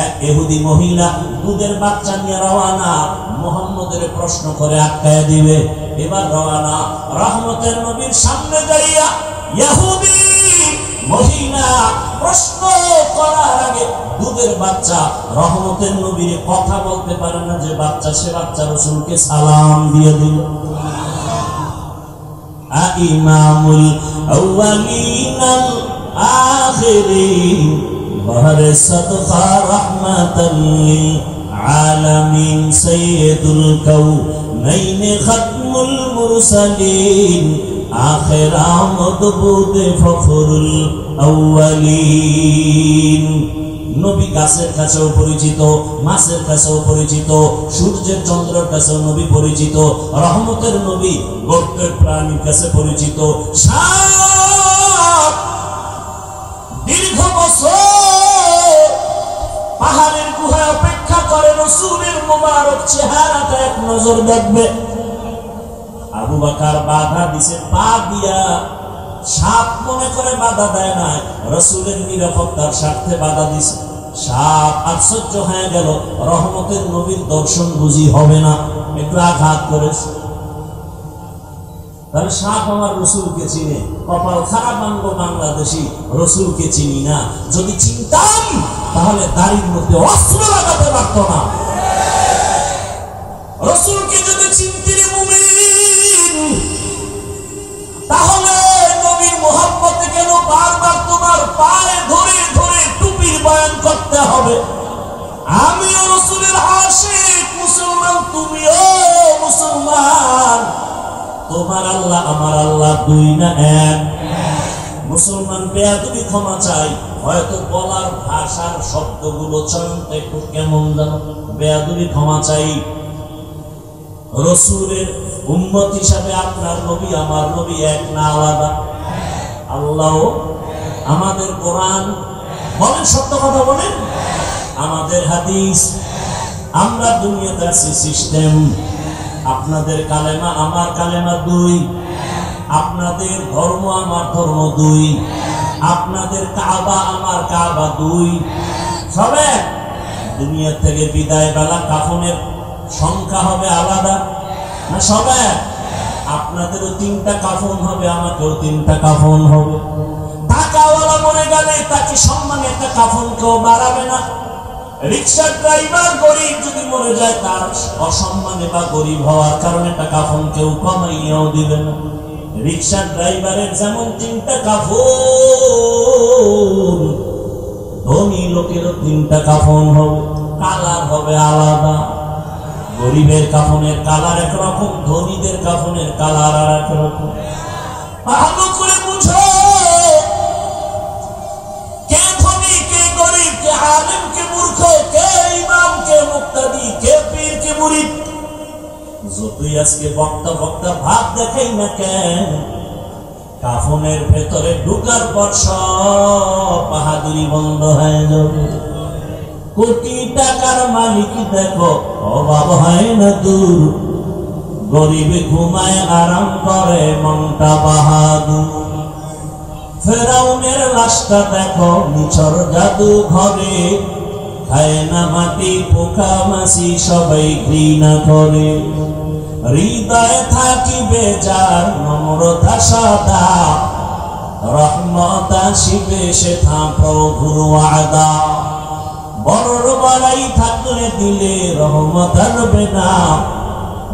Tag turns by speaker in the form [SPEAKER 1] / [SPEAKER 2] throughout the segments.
[SPEAKER 1] এক ইহুদি মহিলা দুধের বাচ্চা নিয়ে রওনা, মুহাম্মদের প্রশ্ন করে আটকায় দিবে। এবার রওনা, রহমতের নবীর সামনে যাইয়া ইহুদি মহিলা প্রশ্ন করার আগে দুধের বাচ্চা রহমতের নবীর কথা বলতে পারে না যে বাচ্চা, সে বাচ্চা রাসূলকে সালাম দিয়ে দিল। ইমামুল আউয়ালিনাল আখিরিন ওয়ারসাতুহা রাহমাতাল লিল আলামিন সাইয়্যিদুল কাউনাইন খাতমুল মুরসালিন আখির আমদবুদ ফখরুল আউয়ালিন। নবী গাছের কাছেও পরিচিত, মাছের কাছেও পরিচিত, সূর্যের চন্দ্রের কাছেও নবী পরিচিত, রহমতের নবী গোত্রের প্রাণীর কাছে পরিচিত। দীর্ঘ বছর পাহাড়ের গুহায় অপেক্ষা করে রাসূলের মোবারক চেহারাটা এক নজর দেখবে। আবু বকর বাধা দিছে, পা দিয়া সাপ মনে করে বাধা দেয় না, রাসূলের নিরাপত্তার স্বার্থে বাধা দিছে। সাপ আশ্চর্য হয়ে গেল, রহমতের নবীর দর্শন বুঝি হবে না, একটু আঘাত করেছে। তাহলে সাপ আমার রাসূলকে চিনে, কপাল খারাপ আনবো বাংলাদেশি, রাসূলকে চিনি না। যদি চিনতাম তাহলে দাড়ির মধ্যে অস্ত্র লাগাতে পারত না। রাসূলকে যদি চিনতে মুমিন, তাহলে নবীর মুহাব্বতে কেন বারবার তোমার পায়ে ধরে ধরে টুপির বয়ান করতে হবে? আমিও রাসূলের আশিক মুসলমান, তুমিও মুসলমান। তোমার আল্লাহ আমার আল্লাহ দুই না এক? মুসলমান বেয়াদবি ক্ষমা চাই, হয়তো বলার ভাষার শব্দগুলো চয়নটা একটু কেমন জানো, বেয়াদবি ক্ষমা চাই। রাসূলের উম্মত হিসাবে আপনার নবী আমার নবী এক না আলাদা? আল্লাহ আমাদের কোরআন বলেন, সত্য কথা বলেন, আমাদের হাদিস, আমরা দুনিয়াতে আছি সিস্টেম। আপনাদের কালেমা আমার কালেমা দুই, আপনাদের ধর্ম আমার ধর্ম দুই, আপনাদের কাবা আমার কাবা দুই, সবে দুনিয়া থেকে বিদায় বেলা কাফনের সংখ্যা হবে আলাদা না? সবে আপনাদেরও তিনটা কাফন হবে, আমাকেও তিনটা কাফন হবে। টাকাওয়ালা মরে গেলে তাকে সম্মানে একটা কাফন কেউ বাড়াবে না। রিক্সা ড্রাইভার গরিব যদি মরে যায়, তার অসম্মানে বা গরিব হওয়ার কারণে একটা কাফন কেউ কমাইয়াও দিবে না। রিক্সা ড্রাইভারের যেমন তিনটা কাফন, ধনী লোকেরও তিনটা কাফন হবে, কালার হবে আলাদা। গরিবের কাফনের কালার একরকম, ধনীদের কাফনের কালার আর একরকম। ভালো করে বুঝো, কে ধনী কে গরিব, কে আলেম কে মূর্খ, কে ইমাম কে মুক্তাদি, কে পীর কে মুরিদ। যতই আজকে বক্তা বক্তা ভাব দেখাই না কেন, কাফনের ভেতরে ঢুকার পর সব বাহাদুরি বন্ধ হয়ে যাবে। কোটি টাকার মালিক দেখো অভাব হয় না দূর, গরিবে ঘুমায় আরাম করে মনটা বাহাদুর। ফেরাউনের লাশটা দেখো মিছর জাদু ঘরে, খায় না মাটি পোকা মাছি সবাই ঘৃণা করে। হৃদয়ে থাকিবে যার নম্রতা সদা, রহমত আসিবে সেথা প্রভুর ওয়াদা। বড় বড়াই থাকলে দিলে রহমত আসবে না,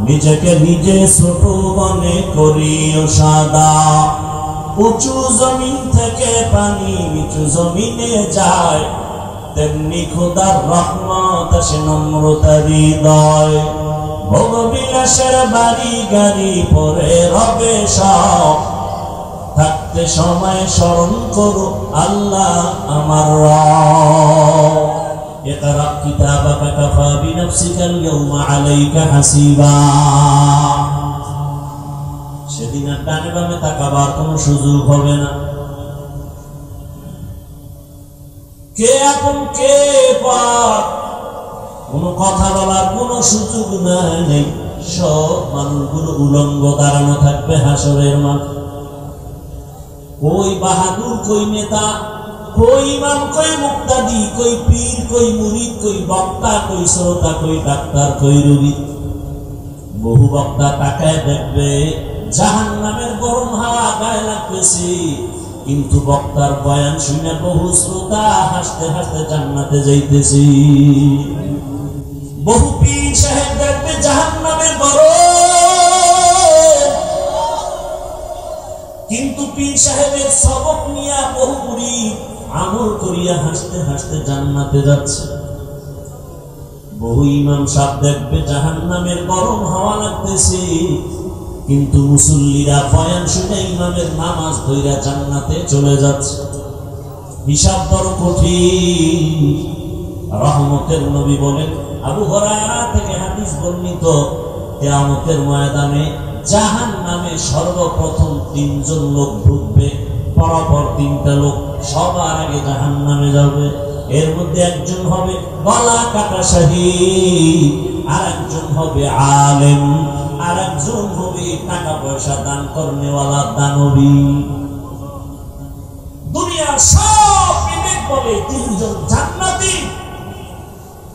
[SPEAKER 1] নিজেকে নিজে ছোট মনে করিও সাদা। উঁচু জমিন থেকে পানি নিচু জমিনে যায়, তেমনি খোদার রহমত আসে নম্রতার হৃদয়। ভোগ বিলাসের বাড়ি গাড়ি পরে রবে সব, থাকতে সময় স্মরণ করো আল্লাহ আমার রব। اقرأ كتابك كفى بنفسك اليوم عليك حسيبا। সেদিন আর ডানে বামে তাকাবার কোনো সুযোগ হবে না। কে আপন কে পর কোনো কথা বলার কোনো সুযোগ নেই। সব মানুষগুলো উলঙ্গ দাঁড়ানো থাকবে হাসরের মাঠে। কই বাহাদুর, কই নেতা, कोई इमाम कोई मुक्तादी कोई पीर कोई मुरीद कोई बक्ता कोई श्रोता कोई डाक्तार कोई रोगी বহু বক্তা তাকায় দেখবে জাহান্নামের গরম হাওয়া গায়ে লাগতেছে কিন্তু বক্তার বয়ান শুনে বহু শ্রোতা হাসতে হাসতে জান্নাতে যাইতেছে বহু পীর সাহেব দেখবে জাহান্নামের গরম কিন্তু পীর সাহেবের সবক নিয়ে বহু মুরিদ আমল করিয়া হাসতে হাসতে জান্নাতে যাচ্ছে বহু ইমাম সাহেব দেখবে জাহান্নামের গরম হাওয়া লাগতেছে কিন্তু মুসল্লিরা বয়ান শুনে ইমামের নামাজ ধইরা জান্নাতে চলে যাচ্ছে হিসাব বড় কঠিন রহমতের নবী বলেন আবু হুরায়রা থেকে হাদিস বর্ণিত কিয়ামতের ময়দানে জাহান্নামে সর্বপ্রথম তিনজন লোক ঢুকবে পরপর তিনটা লোক সবার আগে জাহান্নামে যাবে এর মধ্যে একজন হবে গলা কাটা শহীদ আর একজন হবে আলেম আর একজন হবে টাকা পয়সা দান করনেওয়ালা দানবী দুনিয়ার সব বিবেক বলে তিনজন জান্নাতি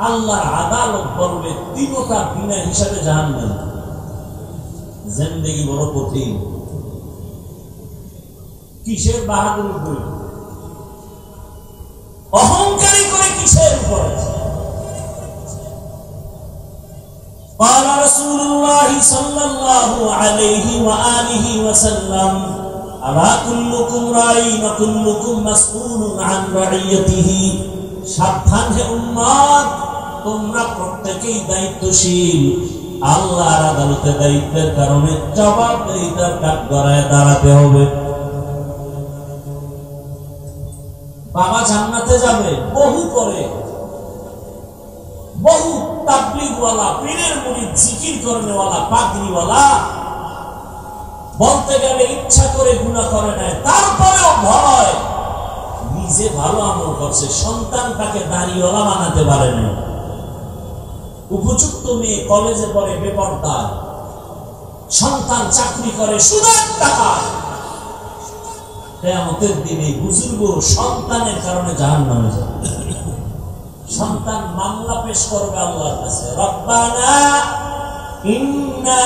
[SPEAKER 1] আল্লাহর আদালত বলবে তিনটা বিনা হিসাবে জাহান্নামে জিন্দেগি বড় কঠিন কিসের বাহাদুরি করে অহংকারী করে কিসের উপরে قال رسول الله صلى الله عليه وآله وسلم ألا كلكم راع وكلكم مسؤول عن رعيته সাবধান হে উম্মত তোমরা প্রত্যেকেই দায়িত্বশীল আল্লাহর আদালতে দায়িত্বের কারণে জবাবদিহিতার কাঠগড়ায় দাঁড়াতে হবে বাবা জান্নাতে যাবে বহু করে বহু তাবলীগওয়ালা পীরের মুরিদ জিকির করনেওয়ালা পাগড়িওয়ালা বলতে গেলে ইচ্ছা করে গুনাহ করে না তারপরেও ভয় নিজে ভালো আমল করছে সন্তানটাকে দাড়িওয়ালা বানাতে পারে না উপযুক্ত মেয়ে কলেজে পড়ে বেপরদা সন্তান চাকরি করে সুদের টাকা কিয়ামতের দিনে বুজুর্গ সন্তানের কারণে জাহান্নামে যাবে সন্তান মামলা পেশ করবে আল্লাহর কাছে রব্বানা ইন্না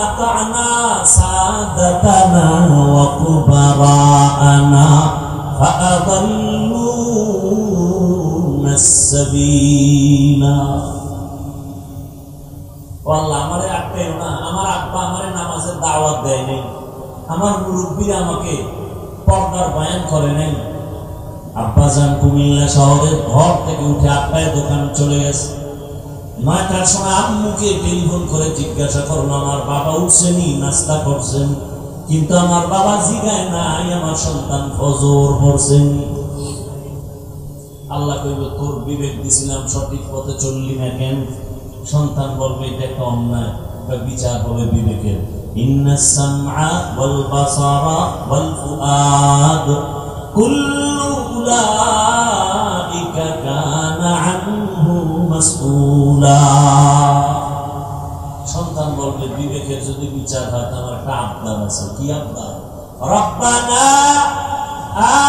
[SPEAKER 1] আতা'না সাদাতানা ওয়া কুবারানা ফাআদাল্লুনা আস-সাবিলা আল্লাহ আমারে আটকাইও না আমার আব্বা আমারে নামাজের দাওয়াত দেয় নাই আমার মুরব্বী আমাকে পর্দার বয়ান করে নাই আব্বাজান কুমিল্লা শহরের ঘর থেকে উঠে আব্বায় দোকান চলে গেছে ৯টার সময় আম্মুকে টেলিফোন করে জিজ্ঞাসা করলো আমার বাবা উঠছেনি নাস্তা করছেন কিন্তু আমার বাবা জিগায় নাই আমার সন্তান ফজর পড়ছেনি আল্লাহ কইব তোর বিবেক দিছিলাম সঠিক পথে চললি না কেন সন্তান বলবে এটা একটা অন্যায় এটা বিচার হবে বিবেকের ইন্নাস সামআ ওয়াল বাসারা ওয়াল ফুআদ কুল্লু উলাইকা কানা আনহু মাসউলা সন্তান বলবে বিবেকের যদি বিচার হয় আমার একটা আবদার আছে কি আবদার রব্বানা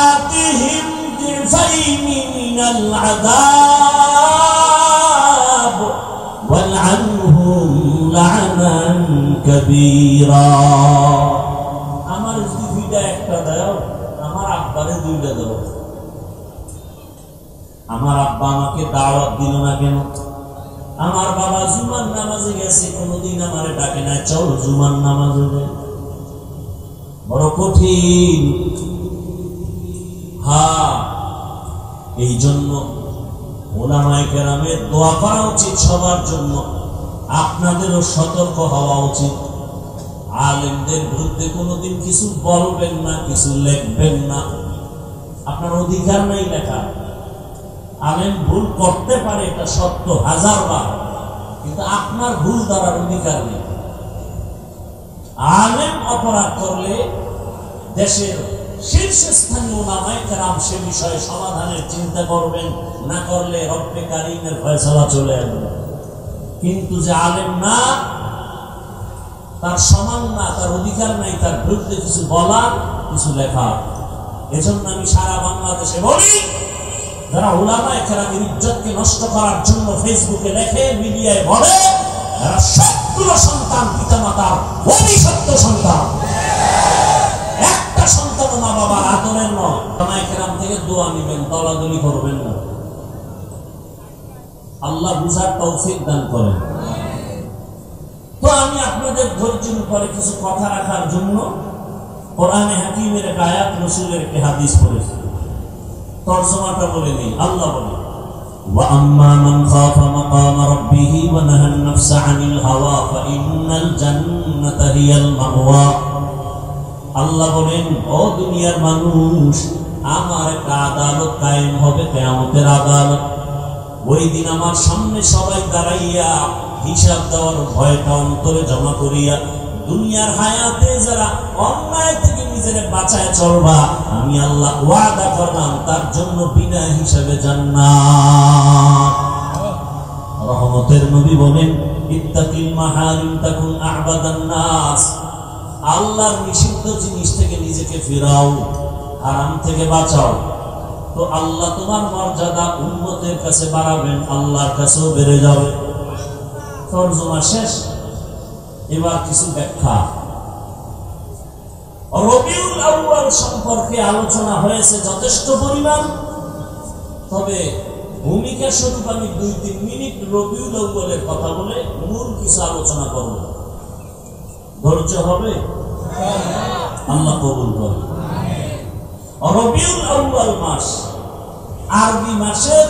[SPEAKER 1] আতিহিম দিফাইনি মিনাল আযাব ওয়ালআনহুম লা'নান কাবীরা আমার দুইটা একটা দাও আমার আব্বারে দুইটা দাও আমার আব্বা আমাকে দাওয়াত দিল না কেন আমার বাবা জুমার নামাজে গেছে কোনদিন আমারে ডাকে না চল জুমার নামাজে যাই বড় কঠিন হ্যাঁ এই জন্য উলামায়ে কেরামের দোয়া করা উচিত সবার জন্য আপনাদেরও সতর্ক হওয়া উচিত আলেমদের বিরুদ্ধে কোনোদিন কিছু বলবেন না কিছু লিখবেন না আপনার অধিকার নাই লেখা আলেম ভুল করতে পারে এটা সত্য হাজারবার কিন্তু আপনার ভুল ধরার অধিকার নেই আলেম অপরাধ করলে দেশের শীর্ষস্থানীয় উলামায়ে কেরাম সে বিষয়ে সমাধানের চিন্তা করবেন না করলে রব্বে কারীমের ফয়সালা চলে আসবে কিন্তু যে আলেম না তার সমান না তার অধিকার নাই তার বিরুদ্ধে কিছু বলার কিছু লেখা এজন্য আমি সারা বাংলাদেশে বলি, যারা উলামায়ে কেরামের ইজ্জতকে নষ্ট করার জন্য ফেসবুকে লেখে, মিডিয়ায় বলে, এরা সবগুলো সন্তান পিতামাতার অভিশপ্ত সন্তান। একটা সন্তান মা বাবার আদরের নয়। উলামায়ে কেরাম থেকে দোয়া নেবেন, দলাদলি করবেন না। আল্লাহ বুঝার তৌফিক দান করেন। তো আমি আপনাদের ধৈর্যের উপরে কিছু কথা রাখার জন্য কোরআনে হাকিমের এক আয়াত, রাসূলের একটি হাদিস পড়েছি। তরজমাটা বলে নেই। আল্লাহ বলে, ওয়া আম্মা মান খাফা মাকাম রাব্বিহি ওয়া নাহা আন-নাফসা আনিল হাওয়া ফাইন্নাল জান্নাতা হিয়াল মাওয়া। আল্লাহ বলেন, ও দুনিয়ার মানুষ, আমার একটা আদালত কায়েম হবে, কিয়ামতের আদালত। ওই দিন আমার সামনে সবাই দাঁড়াইয়া হিসাব দেওয়ার ভয়টা অন্তরে জমা করিয়া, দুনিয়ার হায়াতে যারা অন্যায় থেকে নিজের বাঁচায় চলবা, আমি আল্লাহ ওয়াদা করলাম তার জন্য বিনা হিসাবে জান্নাত। রহমতের নবী বলেন, ইত্তাকিল মাহারিম তাকুন আ'বাদান নাস। আল্লাহর নিষিদ্ধ জিনিস থেকে নিজেকে ফিরাও, হারাম থেকে বাঁচাও, তো আল্লাহ তোমার মর্যাদা উম্মতের কাছে বাড়াবেন, আল্লাহর কাছেও বেড়ে যাবে। তরজমা শেষ। এবার কিছু ব্যাখ্যা। রবিউল আউয়াল সম্পর্কে আলোচনা হয়েছে যথেষ্ট পরিমাণ, তবে ভূমিকা স্বরূপ আমি 2-3 মিনিট রবিউল আউয়ালের কথা বলে মূল কিছু আলোচনা করব। ধৈর্য হবে? আল্লাহ কবুল করুন। রবিউল আউয়াল মাস আরবি মাসের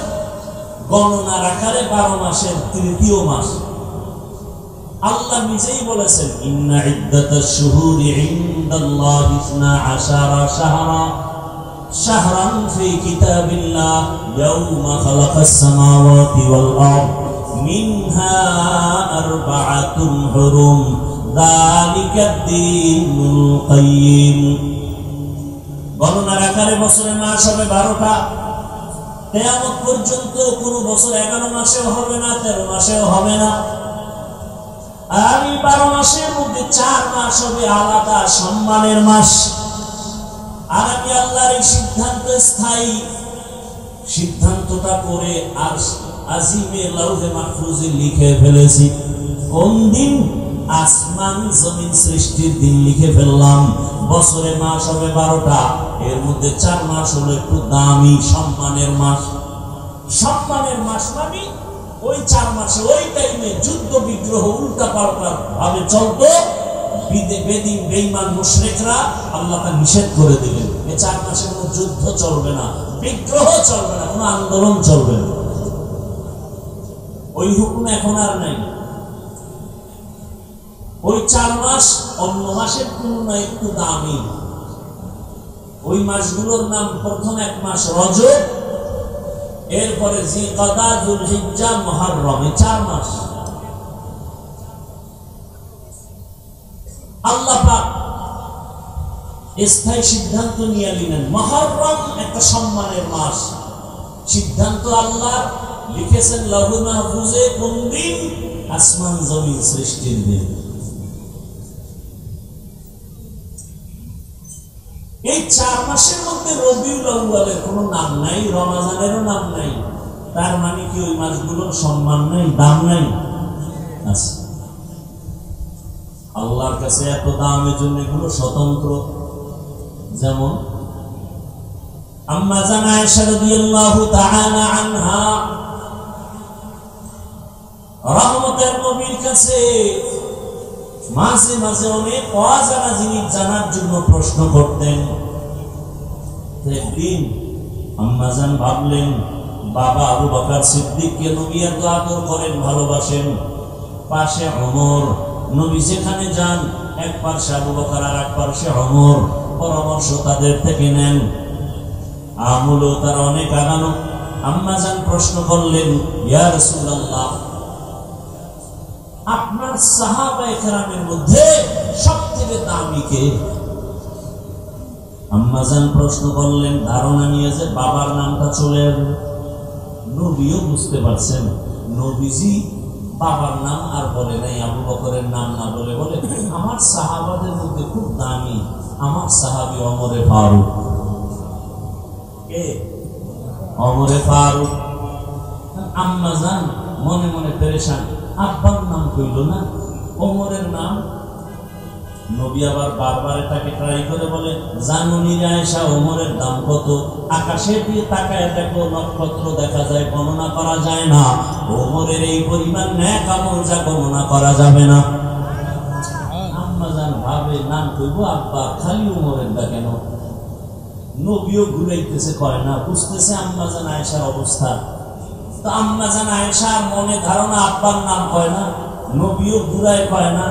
[SPEAKER 1] গণনার আকারে 12 মাসের তৃতীয় মাস। আল্লাহ নিজেই বলেছেন, ইন্না ইদ্দাতাশ শুহুরি ইনদাল্লাহি 12 শাহরা শাহরান ফি কিতাবিল্লাহ ইয়াওমা খালাকাস সামাওয়াতি ওয়াল আরদ মিনহা আরবাআতুন হুরুম যালিকাদ দীনুল কাইয়্যিম। গণনার আকারে বছরের মাস হবে 12টা। কিয়ামত পর্যন্ত কোন বছর 11 মাসেও হবে না, 13 মাসেও হবে না। আর এই 12 মাসের মধ্যে 4 মাস হবে আলাদা সম্মানের মাস। আর আমি আল্লাহর এই সিদ্ধান্ত স্থায়ী, সিদ্ধান্তটা করে আর আজিমে লাউহে মাহফুজে লিখে ফেলেছি। কোন দিন? আসমান জমিন সৃষ্টির দিন লিখে ফেললাম। বছরে মাস হবে 12টা, এর মধ্যে 4 মাস হলো একটু দামি সম্মানের মাস। সম্মানের মাস মানে ওই 4 মাসে ওই টাইমে যুদ্ধ বিগ্রহ উল্টা পাল্টা ভাবে চলতো। বেদিন বেঈমান মুশরিকরা আল্লাহ তা নিষেধ করে দিলেন, এই 4 মাসের মধ্যে যুদ্ধ চলবে না, বিগ্রহ চলবে না, কোনো আন্দোলন চলবে না। ওই হুকুম এখন আর নাই। ওই 4 মাস অন্য মাসের তুলনায় একটু দামি। ওই মাসগুলোর নাম, প্রথম 1 মাস রজব, এরপরে জিলকাদা, যুলহিজ্জা, মুহররম, 4 মাস। আল্লাহ পাক স্থায়ী সিদ্ধান্ত নিয়ে নিলেন, মুহররম একটা সম্মানের মাস। সিদ্ধান্ত আল্লাহ লিখেছেন লাউহে মাহফুজে, কোন দিন? আসমান জমিন সৃষ্টির দিন। এই 4 মাসের মধ্যে রবিউল আউয়ালের কোনো নাম নাই, রমজানেরও নাম নাই। তার মানে কি ওই মাসগুলোর সম্মান নাই, দাম নাই? আছে। আল্লাহর কাছে এত দামের জন্য এগুলো স্বতন্ত্র। যেমন আম্মা জান আয়েশা রাদিয়াল্লাহু তাআলা আনহা রহমতের নবীর কাছে মাঝে মাঝে অনেক অজানা জিনিস জানার জন্য প্রশ্ন করতেন। একদিন আম্মা জান ভাবলেন, বাবা আবু বকর সিদ্দিককে নবী এত আদর করেন, ভালোবাসেন, পাশে ওমর, নবী যেখানে যান এক পাশে আবু বকর আর এক পাশে ওমর, পরামর্শ তাদের থেকে নেন। আমলও তারা অনেক আগানো। আম্মা জান প্রশ্ন করলেন, ইয়া রাসূলুল্লাহ, আপনার সাহাবায়ে কেরামের মধ্যে সবথেকে দামি কে? আম্মা জান প্রশ্ন করলেন, ধারণা নিয়ে যে বাবার নামটা চলে আসবে। নবীও বুঝতে পারছেন, নবীজি বাবার নাম আর বলে নাই, আবু বকরের নাম না বলে বলে আমার সাহাবাদের মধ্যে খুব দামি আমার সাহাবী ওমরে ফারুক। কে? ওমরে ফারুক। আম্মা জান মনে মনে পেরেশান, আব্বার নাম কইল না, ওমরের নাম। নবী আবার বারবার এটাকে ট্রাই করে বলে, জানুনি আয়েশা ওমরের দাম কত? আকাশে দিয়ে তাকায় দেখো, নক্ষত্র দেখা যায়, গণনা করা যায় না। ওমরের এই পরিমাণ নেক আমল যা গণনা করা যাবে না। আম্মা জান ভাবে নাম কইব আব্বা, খালি ওমরের দা কেন? নবীও ঘুরাইতেছে, কয় না, বুঝতেছে আম্মা জান আয়েশার অবস্থা। তো আম্মা জান আয়েশার মনে ধারণা আব্বার নাম কয় না, নবীও ঘুরায় কয় না।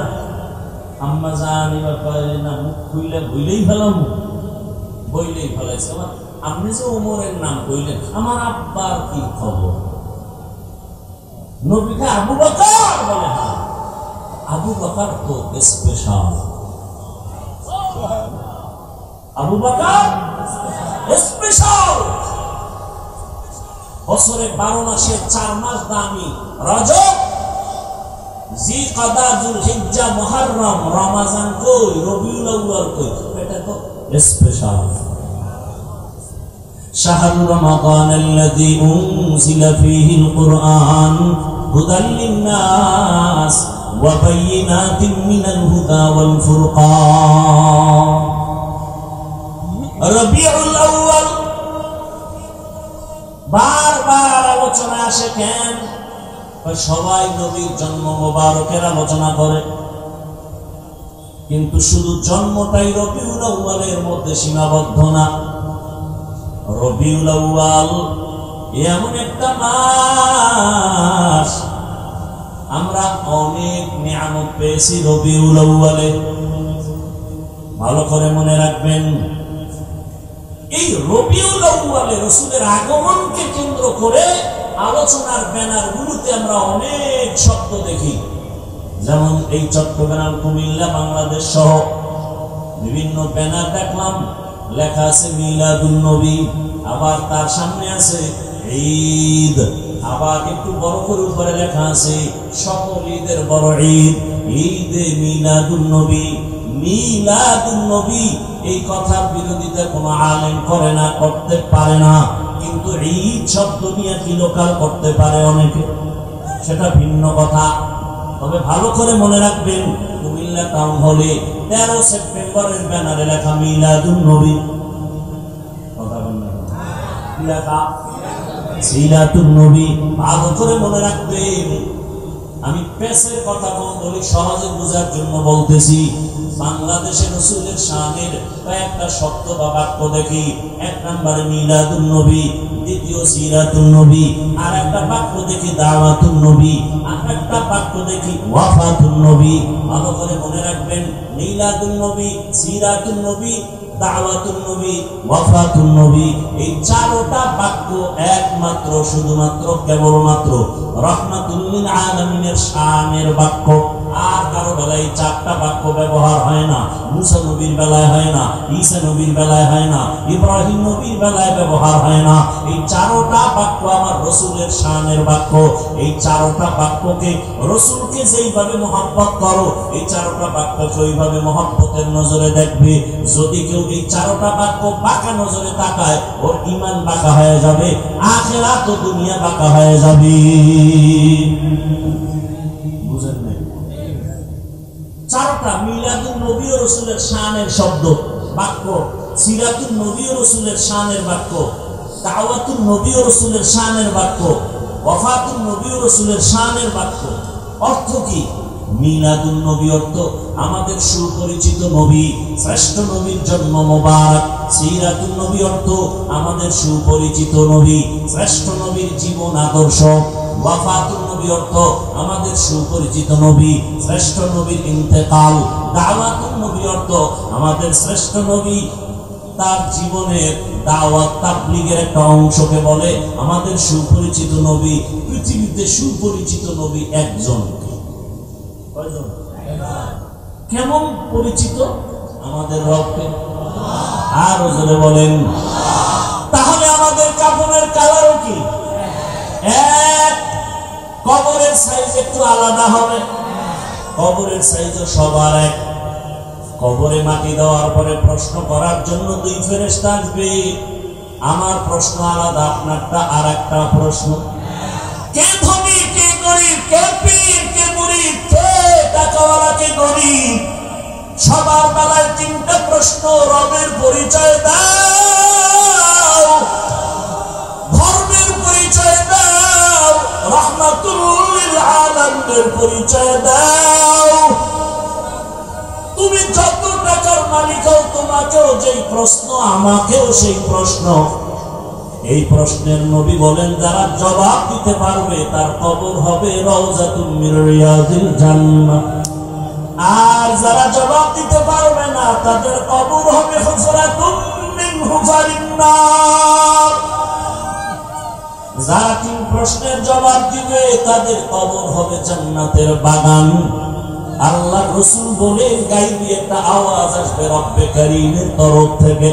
[SPEAKER 1] আম্মা জান এবার কয় না, মুখ খুইলে বইলেই ফেলাম, বইলেই ফেলাইছে। আপনি যে ওমরের নাম কইলেন, আমার আব্বার কি খবর? নবীকে আবু বকর বলে। হ্যাঁ, আবু বকর তো স্পেশাল। আবু বকর স্পেশাল। বছরে 12 মাসে 4 মাস দামি, রজব, জিলকাদা, যুলহিজ্জা, মুহররম, রমজান কই, রবিউল আউয়াল কই, এটা তো স্পেশাল। শাহরু রমাদান আল্লাযী উনজিলা ফীহিল কুরআন হুদাল লিন-নাস ওয়া বায়িনাতিন মিনাল হুদা ওয়াল ফুরকান। রবিউল আউয়াল বারবার আলোচনা আসে কেন? সবাই নবীর জন্ম মোবারকের আলোচনা করে, কিন্তু শুধু জন্মটাই রবিউল আউয়ালের মধ্যে সীমাবদ্ধ না। রবিউল আউয়াল এমন একটা মাস, আমরা অনেক নিয়ামত পেয়েছি রবিউল আউয়ালে। ভালো করে মনে রাখবেন, এই রবিউল আউয়ালে রাসূলের আগমনকে কেন্দ্র করে আলোচনার ব্যানার গুলোতে আমরা অনেক শব্দ দেখি। যেমন এই চট্টগ্রাম, কুমিল্লা, বাংলাদেশ সহ বিভিন্ন ব্যানার দেখলাম, লেখা আছে মিলাদুন নবী, আবার তার সামনে আছে ঈদ, আবার একটু বড় করে উপরে লেখা আছে সকল ঈদের বড় ঈদ, ঈদে মিলাদুন নবী। মিলাদুন নবী এই কথার বিরোধিতা কোনো আলেম করে না, করতে পারে না, কিন্তু ঈদ শব্দ নিয়ে কি লোকাল করতে পারে অনেকে, সেটা ভিন্ন কথা। তবে ভালো করে মনে রাখবেন, কুমিল্লা টাউন হলে 13 সেপ্টেম্বরের ব্যানারে লেখা মিলাদুন নবী। কথা বলুন, লেখা সিরাতুন নবী। ভালো করে মনে রাখবেন, আমি পেশের কথা বলি সহজে বোঝার জন্য বলতেছি। বাংলাদেশের রাসূলের শানের কয়েকটা শব্দ বা বাক্য দেখি। এক নম্বরে মিলাদুন নবী, দ্বিতীয় সিরাতুন নবী, আর একটা বাক্য দেখি দাওয়াতুন নবী, আর একটা বাক্য দেখি ওয়াফাতুন নবী। ভালো করে মনে রাখবেন, মিলাদুন নবী, সিরাতুন নবী, দাওয়াতুন নবী, ওয়াফাতুন নবী, এই চারটা বাক্য একমাত্র, শুধুমাত্র, কেবলমাত্র রাহমাতুল লিল আলামিনের শানের বাক্য। আর কারো বেলায় চারটা বাক্য ব্যবহার হয় না। মুসা নবীর বেলায় হয় না, ঈসা নবীর বেলায় হয় না, ইব্রাহিম নবীর বেলায় ব্যবহার হয় না। এই চারটা বাক্য আমার রাসূলের শানের বাক্য। এই চারটা বাক্যকে, রাসূলকে যেইভাবে মহব্বত করো, এই চারটা বাক্যকে ওইভাবে মহব্বতের নজরে দেখবে। যদি কেউ এই চারটা বাক্য বাঁকা নজরে তাকায়, ওর ঈমান বাঁকা হয়ে যাবে, আখিরাত ও দুনিয়া বাঁকা হয়ে যাবে। বুঝেন নাই? চারটা মিলাদুন নবী ও রাসূলের শানের শব্দ বাক্য, সিরাতুন নবী ও রাসূলের শানের বাক্য, দাওয়াতুন নবী ও রাসূলের শানের বাক্য, ওয়াফাতুন নবী ও রাসূলের শানের বাক্য। অর্থ কি? মিলাদুন নবী অর্থ আমাদের সুপরিচিত নবী, শ্রেষ্ঠ নবীর জন্ম মোবারক। সিরাতুন নবী অর্থ আমাদের সুপরিচিত নবী, শ্রেষ্ঠ নবীর জীবন আদর্শ। ওয়াফাতুন নবী অর্থ আমাদের সুপরিচিত নবী, শ্রেষ্ঠ নবীর ইন্তেকাল। দাওয়াতুন নবী অর্থ আমাদের শ্রেষ্ঠ নবী, তার জীবনের দাওয়াত তাবলীগের একটা অংশকে বলে আমাদের সুপরিচিত নবী। পৃথিবীতে সুপরিচিত নবী একজন। কয়জন? কেমন পরিচিত? আমাদের রবকে। আর জোরে বলেন। তাহলে আমাদের কাফনের কালারও কি এক? কবরের সাইজ একটু আলাদা হবে, কবরের সাইজও সবার এক। কবরে মাটি দেওয়ার পরে প্রশ্ন করার জন্য দুই ফেরেশতা আসবে। আমার প্রশ্ন আলাদা, আপনারটা আর একটা প্রশ্ন। কে ধনী, কে গরিব, কে পীর, কে মুরিদ, কে টাকাওয়ালা, কে গরিব, সবার বেলায় তিনটা প্রশ্ন। রবের পরিচয় দাও, ধর্মের পরিচয় দাও, রাহমাতুল লিল আলামিনের পরিচয় দাও। তুমি যত টাকার মালিক হও, তোমাকেও যেই প্রশ্ন, আমাকেও সেই প্রশ্ন। এই প্রশ্নের নবী বলেন, যারা জবাব দিতে পারবে তার কবর হবে রাউযাতুম মিন রিয়াদিল জান্নাহ, আর যারা জবাব দিতে পারবে না তাদের কবর হবে হুফরাতুম মিন হুফারিন নার। যারা তিন প্রশ্নের জবাব দিবে তাদের কবর হবে জান্নাতের বাগান। আল্লাহ রাসূল বলে গায়বী একটা আওয়াজ আসবে রব্বে কারীমের তরফ থেকে।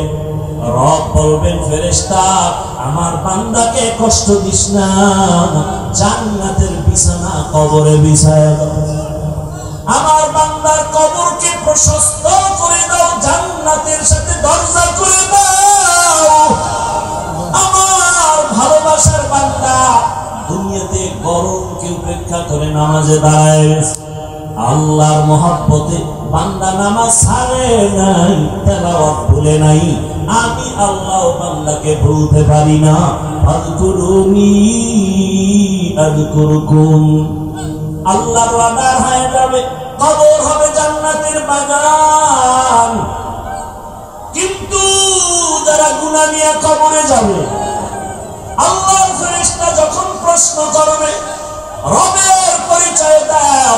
[SPEAKER 1] রব বলবেন, ফেরেশতা আমার বান্দাকে কষ্ট দিস না, জান্নাতের বিছানা কবরে বিছায়া দাও। আমার বান্দার কবরকে প্রশস্ত করে দাও, জান্নাতের সাথে দরজা করে দাও। আমার ভালোবাসার বান্দা দুনিয়াতে গরমকে উপেক্ষা করে নামাজে দাঁড়ায়, আল্লাহর মহব্বতে বান্দা নামাজ ছাড়ে নাই, তেলাওয়াত ভুলে নাই। আমি আল্লাহ বান্দাকে ভুলতে পারি না। ফাযকুরুনি আযকুরুকুম। আল্লাহর ওয়াদা হয়ে যাবে, কবর হবে জান্নাতের বাগান। কিন্তু যারা গুনাহ নিয়ে কবরে যাবে, আল্লাহর ফেরেশতা যখন প্রশ্ন করবে রবের পরিচয় দাও,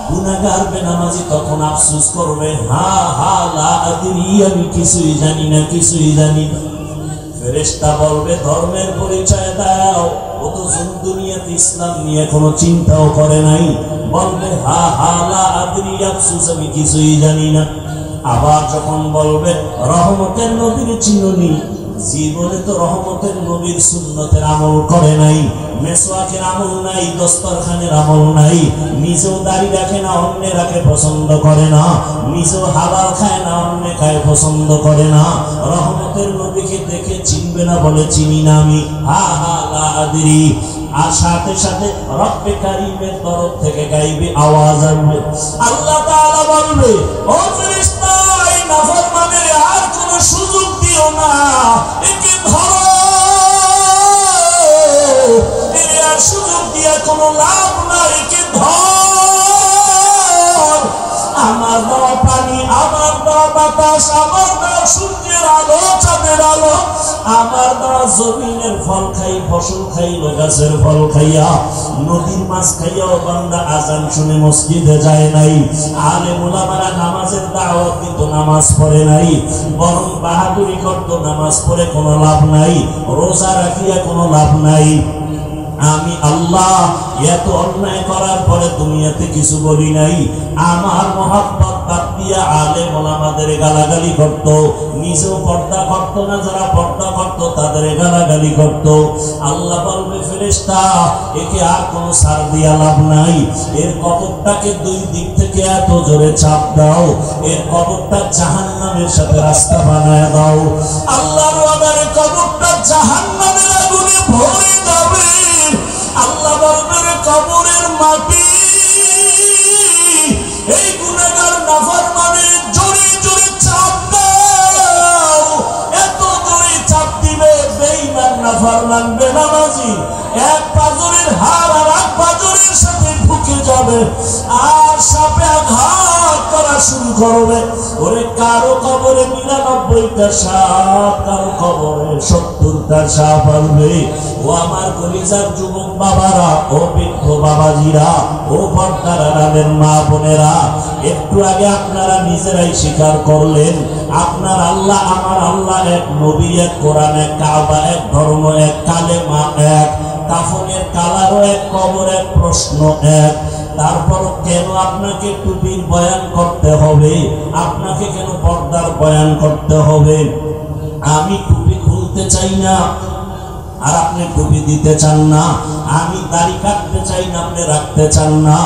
[SPEAKER 1] গুনাহগার বেনামাজি তখন আফসোস করবে, হা হা লা আদরি, আমি কিছুই জানি না, কিছুই জানি না। ফেরেশতা বলবে ধর্মের পরিচয় দাও, ও তো দুনিয়াতে ইসলাম নিয়ে কোনো চিন্তাও করে নাই। বলবে হা হা লা আদরি, আফসোস আমি কিছুই জানি না। আবার যখন বলবে রহমতের নবীর চিনুনি, জীবনে তো রহমতের নবীর সুন্নতের আমল করে নাই, মেসওয়াকের আমল নাই, দস্তরখানের আমল নাই, নিজেও দাড়ি রাখে না, অন্যে রাখে পছন্দ করে না, নিজেও হালাল খায় না, অন্যে খায় পছন্দ করে না। রহমতের নবীকে দেখে চিনবে না, বলে চিনি না আমি, হা হা লা আদরি। আর সাথে সাথে রব্বে কারীমের তরফ থেকে গাইবে আওয়াজ আসবে, আল্লাহ তাআলা বলবে, ও ফেরেশতা এই নাফরমানের আর কোনো সুযোগ দিও না, একে ধরো, এর আর সুযোগ দিয়া কোনো লাভ নাই, একে ধর। আমার দেওয়া পানি, আমার দেওয়া বাতাস, আমার দেওয়া সূর্যের আলো, চাঁদের আলো, আমার দেওয়া জমিনের ফল খাই, ফসল খাইলো, গাছের ফল খাইয়া, নদীর মাছ খাইয়াও বান্দা আজান শুনে মসজিদে যায় নাই। আলেম ওলামারা নামাজের দাওয়াত দিত, নামাজ পড়ে নাই, বরং বাহাদুরি করতো, নামাজ পড়ে কোনো লাভ নাই, রোজা রাখিয়া কোনো লাভ নাই। আমি আল্লাহ এত অন্যায় করার পরে দুনিয়াতে কিছু বলি নাই। আমার মহব্বত বাদ দিয়া আলেম ওলামাদের গালাগালি করত, নিজেও পর্দা করত না, যারা পর্দা করত তাদের গালাগালি করত। আল্লাহ বলবে, ফেরেশতা একে আর কোনো ছাড় দিয়া লাভ নাই, এর কবরটাকে দুই দিক থেকে এত জোরে চাপ দাও, এর কবরটা জাহান্নামের সাথে রাস্তা বানায় দাও। আল্লাহর ওয়াদার কবরটা জাহান্নামের আগুনে ভরে যাবে। আল্লাহ বলবে, কবরের মাটি এই গুনাহগার নাফরমানের জোরে জোরে চাপ দাও। এত জোরে চাপ দিবে বেঈমান নাফরমান বেনামাজি এক পাজরের হাড় আর এক পাজরের সাথে ঢুকে যাবে, আর সাপে আঘাত করা শুরু করবে। ওরে কারো কবরে ৯৯টা সাপ, কারো কবরে ৭০টা সাপ আসবে। ও আমার কলিজার যুবক বাবারা, ও বৃদ্ধ বাবাজিরা, ও পর্দার আড়ালের মা বোনেরা, একটু আগে আপনারা নিজেরাই স্বীকার করলেন আপনার আল্লাহ আমার আল্লাহ এক, নবী এক, কোরআন এক, কাবা এক, ধর্ম এক, কালেমা এক, কাফনের কালারও এক, কবর এক, প্রশ্ন এক। তারপর কেন আপনাকে টুপির বয়ান করতে হবে? আপনাকে কেন পর্দার বয়ান করতে হবে? আমি টুপি খুলতে চাই না, আর আপনি টুপি দিতে চান না। আমি দাড়ি কাটতে চাই না, আপনি রাখতে চান না।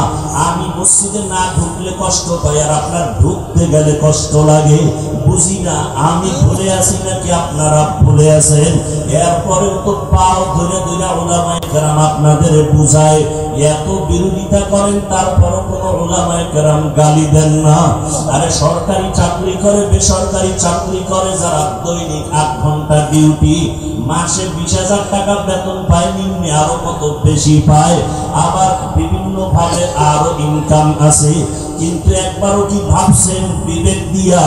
[SPEAKER 1] আমি মসজিদে না ঢুকলে কষ্ট পাই, আর আপনার ঢুকতে গেলে কষ্ট লাগে। বুঝি না আমি ভুলে আছি নাকি আপনারা ভুলে আছেন। এরপরেও তো পাও ধরে ধরে উলামায়ে কেরাম আপনাদের বুঝায়, এত বিরোধিতা করেন তারপরও কোনো উলামায়ে কেরাম গালি দেন না। আরে সরকারি চাকরি করে, বেসরকারি চাকরি করে যারা, দৈনিক 8 ঘন্টা ডিউটি, মাসে 20,000 টাকা বেতন পায়, নিম্নে আরো কত বেশি পায়, আবার বিভিন্ন ভাবে আরো ইনকাম আছে। কিন্তু একবারও কি ভাবছেন বিবেক দিয়া,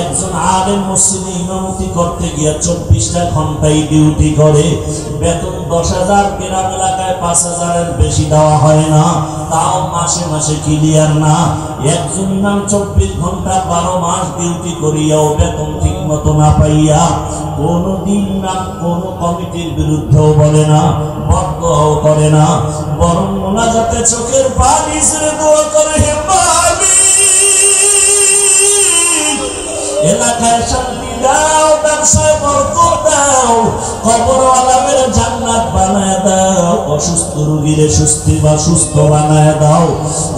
[SPEAKER 1] একজন আলেম মসজিদে ইমামতি করতে গিয়া 24টা ঘন্টায় ডিউটি করে, বেতন 10,000, গ্রাম এলাকায় 5,000 এর বেশি দেওয়া হয় না, তাও মাসে মাসে ক্লিয়ার না। একজন ইমাম 24 ঘন্টা 12 মাস ডিউটি করিয়াও বেতন ঠিক মতো না পাইয়া কোনদিন না কোন কমিটির বিরুদ্ধেও বলে না, বদদোয়াও করে না, বরং মোনাজাতে চোখের পানি ছেড়ে দোয়া করে, হে এলাকায় শান্তি দাও, ব্যবসায় বরকত দাও, কবরওয়ালাদের জান্নাত বানায় দাও, অসুস্থ রোগীরে সুস্থ বানায় দাও।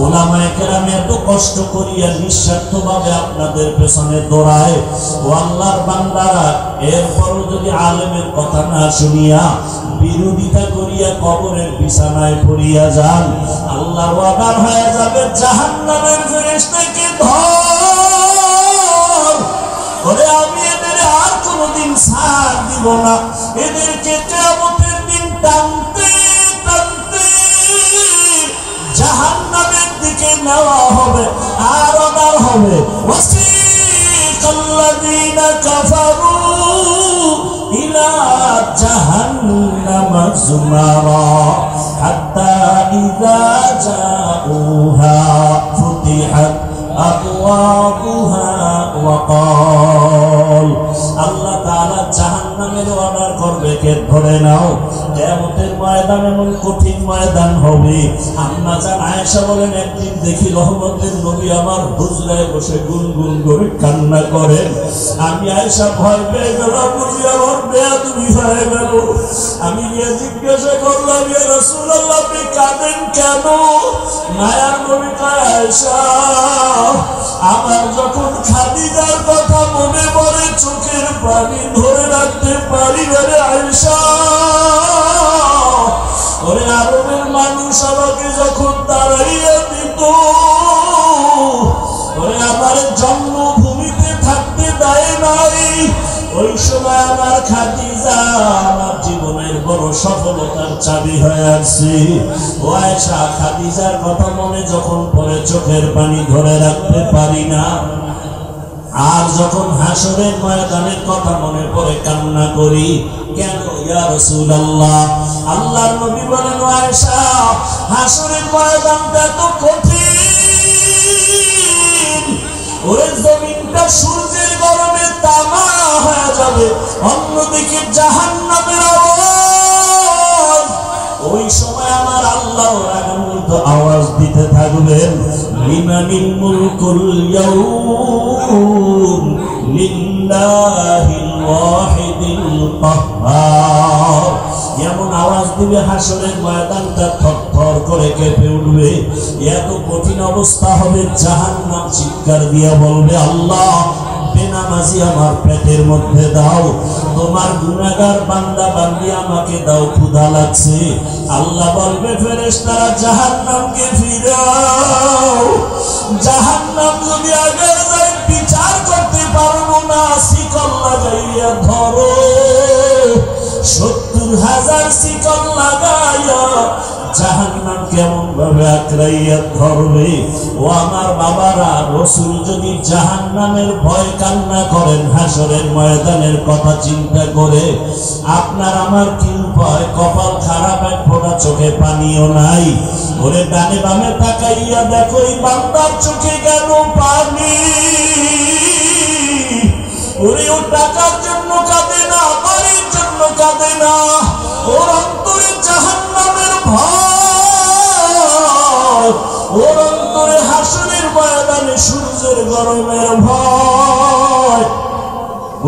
[SPEAKER 1] উলামায়ে কেরাম এত কষ্ট করিয়া নিঃস্বার্থভাবে আপনাদের পেছনে দৌড়ায়। ও আল্লাহর বান্দারা, এরপরও যদি আলেমের কথা না শুনিয়া বিরোধিতা করিয়া কবরের বিছানায় পড়িয়া যান, আল্লাহর ওয়াদা হয়ে যাবে জাহান্নামের ফেরেশতাকে ধর, আমি এদের আর কোনদিন ছাড় দিব না। এদেরকে কিয়ামতের দিন টানতে টানতে জাহান্নামের দিকে নেওয়া হবে, আর অর্ডার হবে, ওয়াসিকাল্লাযীনা কাফারু ইলা জাহান্নামা যুমারা হাত্তা ইযা জাউহা ফুতিহাত আবওয়াবুহা ওয়া ক্বাল, আল্লাহ তাআলা জাহান্নামের অর্ডার করবে, কে ধরে নাও। কিয়ামতের ময়দান এমন কঠিন ময়দান হবে। আম্মা জান আয়েশা বলেন, একদিন দেখি রহমতের নবী আমার হুজরায় বসে গুনগুন করে কান্না করেন। আমি আয়েশা ভয় পেয়ে গেলাম, বুঝি আমার বেয়াদবি হয়ে গেল। আমি গিয়ে জিজ্ঞাসা করলাম, ইয়া রাসূলুল্লাহ, আপনি কাঁদেন কেন? মায়ার নবী কয়, আয়েশা, আমার যখন খাদিজার কথা মনে পড়ে চোখের পানি ধরে রাখতে পারি না রে আয়েশা। ওরে আরবের মানুষ আমাকে যখন তাড়াইয়া দিত, ওরে আমার জন্মভূমিতে থাকতে দেয় নাই, ওই সময় আমার খাদিজা আমার জীবনের বড় সফলতার চাবি হয়ে আসছে। ও আয়েশা, খাদিজার কথা মনে যখন পড়ে চোখের পানি ধরে রাখতে পারি না, আর যখন হাসরের ময়দানের কথা মনে পড়ে কান্না করি কেন ইয়া রাসূলুল্লাহ? আল্লাহর নবী বলেন, আয়েশা, হাসরের ময়দানটা তো কঠিন, ওই জমিনটা সূর্যের গরমে তামা হয়ে যাবে, অন্যদিকে জাহান্নামের আওয়াজ, ওই সময় আমার আল্লাহ রাগান্বিত আওয়াজ দিতে থাকবেন, লিমানিল মুলকুল ইয়াউম লিল্লাহিল ওয়াহিদিল কাহ্হার, এমন আওয়াজ দিবে হাসরের ময়দানটা থরথর করে কেঁপে উঠবে। এত কঠিন অবস্থা হবে, জাহান্নাম চিৎকার দিয়া বলবে, আল্লাহ, বেনামাজি আমার পেটের মধ্যে দাও, তোমার গুনাহগার বান্দা বান্দি আমাকে দাও, ক্ষুধা লাগছে। আল্লাহ বলবে, ফেরেশতারা জাহান্নামকে ফিরাও। জাহান্নাম যদি আগে যায়, বিচার করতে পারবো না, শিকল লাগাইয়া ধরো, 70,000 শিকল লাগাইয়া জাহান্নাম কেমন ভাবে আঁকড়াইয়া ধরবে। ও আমার বাবারা, রাসূল যদি জাহান্নামের ভয় কান্না করেন হাসরের ময়দানের কথা চিন্তা করে, আপনার আমার কি উপায়? কপাল খারাপ, এক ফোঁটা চোখে পানিও নাই। ওরে ডানে বামে তাকাইয়া দেখো, এই বান্দার চোখে কেন পানি? ওরে ও টাকার জন্য কাঁদে না, বাড়ির জন্য কাঁদে না, ওর অন্তরে জাহান্নামের ভয়, ওর অন্তরে হাসরের ময়দানে সূর্যের গরমের ভয়।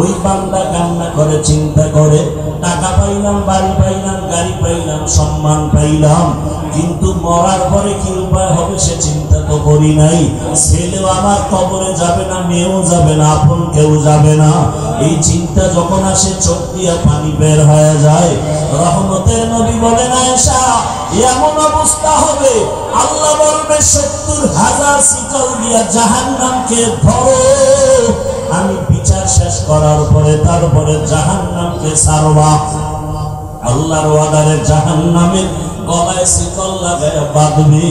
[SPEAKER 1] ওই বান্দা কান্না করে, চিন্তা করে, টাকা পাইলাম, বাড়ি পাইলাম, গাড়ি পাইলাম, সম্মান পাইলাম, কিন্তু মরার পরে কি উপায় হবে সে চিন্তা তো করি নাই। ছেলেও আমার কবরে যাবে না, মেয়েও যাবে না, আপন কেউ যাবে না। এই চিন্তা যখন আসে চোখ দিয়া পানি বের হয়ে যায়। রহমতের নবী বলেন, আয়েশা এমন অবস্থা হবে আল্লাহ বলবে 70,000 শিকল দিয়া জাহান্নামকে ধরো, আমি বিচার শেষ করার পরে তারপরে জাহান্নামকে ছাড়বা। আল্লাহর ওয়াদারে জাহান্নামের গলায় শিকল লাগায় বাঁধবে।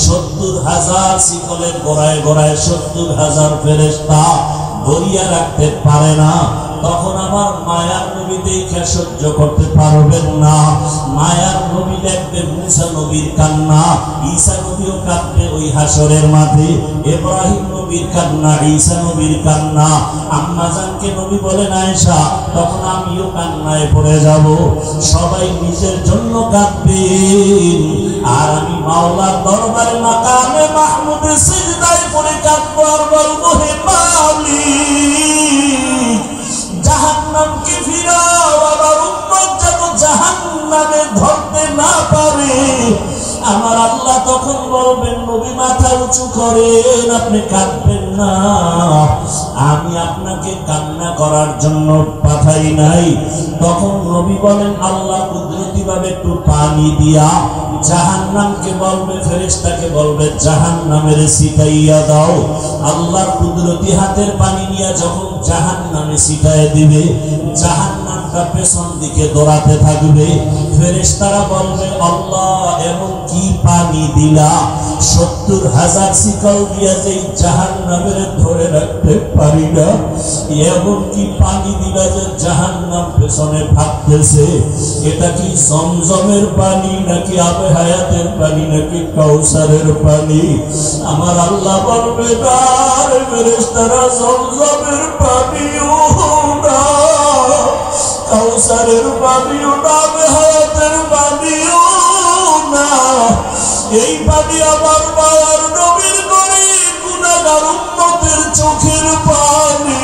[SPEAKER 1] 70,000 শিকলের গোড়ায় গোড়ায় 70,000 ফেরেশতা ধরিয়া রাখতে পারে না। তখন আমার মায়ার নবী দেখে সহ্য করতে পারবেন না। মায়ার নবী দেখবে মুসা নবীর কান্না, ঈসা নবীও কাঁদবে ওই হাসরের মাঠে। ইব্রাহিম নবীর কান্না, ঈসা নবীর কান্না। আম্মা জানকে নবী বলেন, আয়েশা তখন আমিও কান্নায় পড়ে যাব। সবাই নিজের জন্য কাঁদবেন, আর আমি মাওলার দরবারে মাকামে মাহমুদে সিজদায় পড়ে কাঁদবো আর বলবো, হে মালিক জাহান্নামকে ফিরাও, আমার উম্মত যেন জাহান্নামে ধরতে না পারে। আমার আল্লাহ তখন বলবেন, নবী মাথা উঁচু করেন, আপনি কাঁদবেন না, আমি আপনাকে কান্না করার জন্য পাঠাই নাই। তখন নবী বলেন, আল্লাহ কুদরতি ভাবে একটু পানি দিয়া জাহান্নামকে বলবে, ফেরেশতাকে বলবে জাহান্নামের ছিটাইয়া দাও। আল্লাহর কুদরতি হাতের পানি নিয়ে যখন জাহান্নামে ছিটায় দিবে, জাহান্নামটা পেছন দিকে দৌড়াতে থাকবে। ফেরেশতারা বলবে, আল্লাহ এমন কি পানি দিলা, 70,000 শিকল দিয়া যেই জাহান্নামের ধরে রাখতে পারি না, এমন কি পানি দিলা যে জাহান্নাম পেছনে ভাগতেছে। এটা কি জমজমের পানি নাকি আবে হায়াতের পানি নাকি কাউসারের পানি? আমার আল্লাহ বলবে, না রে ফেরেশতারা, জমজমের পানিও না, কাউসারের পানিও না, আবে হায়াতের পানিও না। এই পানি আমার মায়ার নবীর গরিব গুনাহগার উম্মতের চোখের পানি।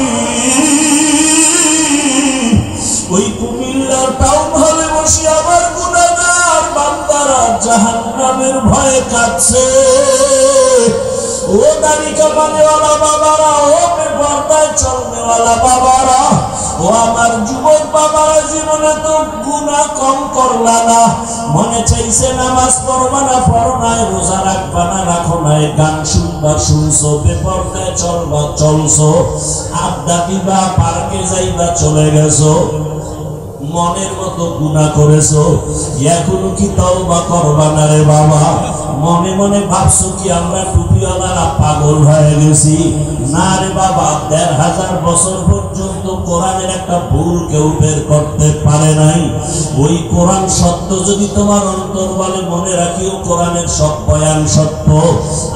[SPEAKER 1] ওই কুমিল্লার টাউন হলে বসে আমার গুনাহগার বান্দারা জাহান্নামের ভয়ে কাঁদছে। ও দাড়ি কামানেওয়ালা বাবারা, ও বেপরদায় চলনেওয়ালা বাবারা, ও আমার যুবক বাবারা, জীবনে তো গুনাহ কম করলা না, মনে চাইছে নামাজ পড়বা না পড়ো নাই, রোজা রাখবা না রাখো নাই, গান শুনবা শুনছো, বেপরদায় চলবা চলছো, আড্ডা দিবা পার্কে যাইবা চলে গেছো, মনের মতো গুনাহ করেছো, এখনো কি তওবা করবা না রে বাবা? মনে মনে ভাবছো কি আমরা টুপিওয়ালারা পাগল হয়ে গেছি? না রে বাবা, ১,৫০০ বছর পর্যন্ত কোরআনের একটা ভুল কেউ বের করতে পারে নাই। ওই কোরআন সত্য যদি তোমার অন্তর বলে, মনে রাখিও কোরআনের সব বয়ান সত্য।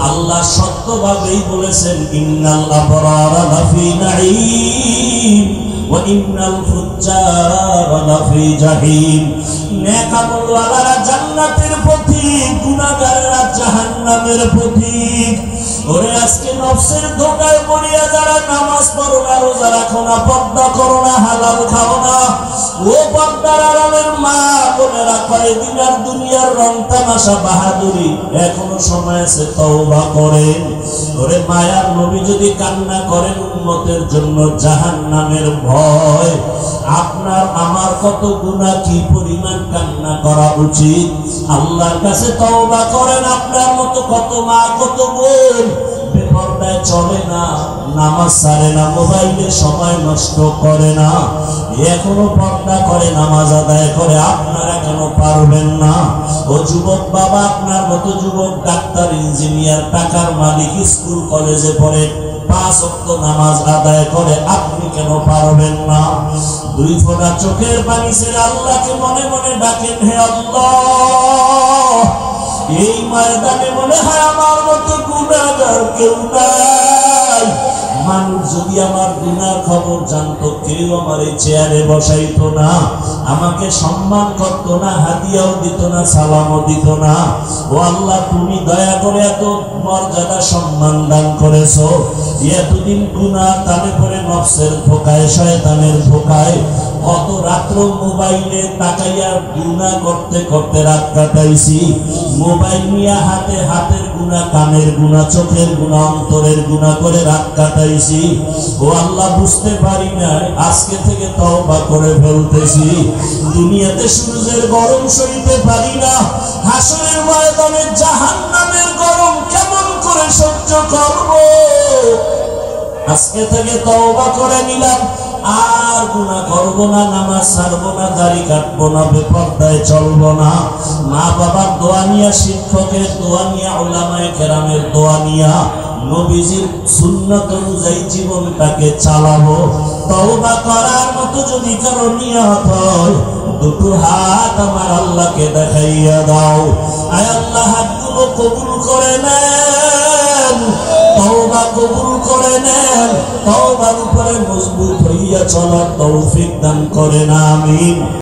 [SPEAKER 1] আল্লাহ সত্যভাবেই বলেছেন, ইন্নাল আবরারা লাফি নাঈম ওয়া ইন্নাল ফুজ্জারা লাফি জাহিম। নেক আমলওয়ালারা জান্নাতের পথিক, গুনাহগারেরা জাহান্নামের পথিক। ওরে আজকে নফসের ধোঁকায় পড়িয়া যারা নামাজ পড়ো না, রোজা রাখো না, পর্দা করো না, হালাল খাও না, ও পর্দার আড়ালের মা বোনেরা, কয়েকদিন আর দুনিয়ার রং তামাশা বাহাদুরি, এখনো সময় আছে, তওবা করেন। ওরে মায়ার নবী যদি কান্না করেন উম্মতের জন্য জাহান্নামের ভয়, আপনার আমার কত গুনাহ, কি পরিমাণ কান্না করা উচিত। আল্লাহর কাছে তওবা করেন। আপনার মতো কত মা কত বোন বেপরদায় চলে না, নামাজ ছাড়ে না, মোবাইলে সময় নষ্ট করে না, এখনো পর্দা করে, নামাজ আদায় করে, আপনারা কেন পারবেন না? ও যুবক বাবা, আপনার মতো যুবক ডাক্তার, ইঞ্জিনিয়ার, টাকার মালিক, স্কুল কলেজে পড়ে, 5 ওয়াক্ত নামাজ আদায় করে, আপনি কেন পারবেন না? 2 ফোঁটা চোখের পানি ছেড়ে আল্লাহকে মনে মনে ডাকেন, হে আল্লাহ, এই ময়দানে মনে হয় আমার মতো গুনাহগার কেউ নাই, মানুষ যদি আমার গুনার খবর জানতো, কেউ আমার এই চেয়ারে বসাইতো না, আমাকে সম্মান করতো না, হাদিয়াও দিত না, সালামও দিত না। ও আল্লাহ, তুমি দয়া করে এত মর্যাদা সম্মান দান করেছো। এতদিন গুনাহ তালে পরে নফসের ধোকায়, শয়তানের ধোকায় কত রাত্র মোবাইলে তাকাইয়া গুনাহ করতে করতে রাত কাটাইছি। মোবাইল নিয়ে হাতে হাতের গুনাহ, কানের গুনাহ, চোখের গুনাহ, অন্তরের গুনাহ করে রাত কাটাইছি। ও আল্লাহ, বুঝতে পারি না, আজকে থেকে তওবা করে ফেলতেছি। দুনিয়াতে সূর্যের গরম সইতে পারি না, হাসরের ময়দানে জাহান্নামের গরম কেমন করে সহ্য করব? আজকে থেকে তওবা করে নিলাম, আর গুনাহ করব না, নামাজ ছাড়বো না, দাড়ি কাটবো না, বেপরদায় চলবো না। মা বাবার দোয়া নিয়া, শিক্ষকের দোয়া নিয়া, উলামায়ে কেরামের দোয়া নিয়া, নবীজির সুন্নাত অনুযায়ী জীবনটাকে চালাবো। তওবা করার মতো যদি কারো নিয়ত হয়, দুটো হাত আমার আল্লাহকে দেখাইয়া দাও। আয় আল্লাহ, হাতগুলো কবুল করে নেন, তওবা কবুল করে নেন, তওবার উপরে মজবুত হইয়া চলার তৌফিক দান করেন, আমিন।